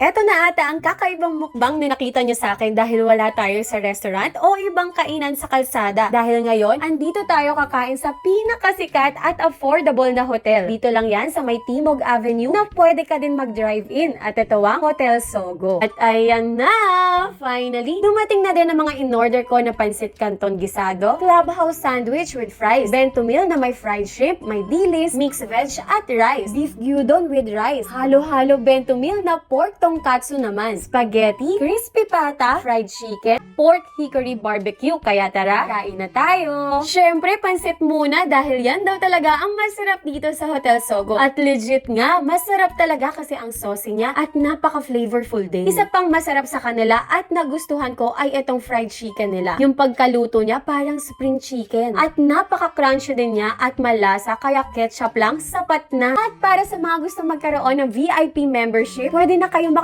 Eto na ata ang kakaibang mukbang na nakita nyo sa akin dahil wala tayo sa restaurant o ibang kainan sa kalsada. Dahil ngayon, andito tayo kakain sa pinakasikat at affordable na hotel. Dito lang yan sa may Timog Avenue na pwede ka din mag-drive-in. At ito ang Hotel Sogo. At ayan na! Finally, dumating na din ang mga in-order ko na pansit canton gisado, clubhouse sandwich with fries, bento meal na may fried shrimp, may dilis, mixed veg at rice, beef gyudon with rice, halo-halo bento meal na pork tonkatsu naman, spaghetti, crispy pata, fried chicken, pork hickory barbecue. Kaya tara, kain na tayo! Syempre, pansit muna dahil yan daw talaga ang masarap dito sa Hotel Sogo. At legit nga, masarap talaga kasi ang sauce niya at napaka-flavorful din. Isa pang masarap sa kanila at nagustuhan ko ay itong fried chicken nila. Yung pagkaluto niya parang spring chicken. At napaka-crunchy din niya at malasa kaya ketchup lang sapat na. At para sa mga gusto magkaroon ng VIP membership, pwede na kayong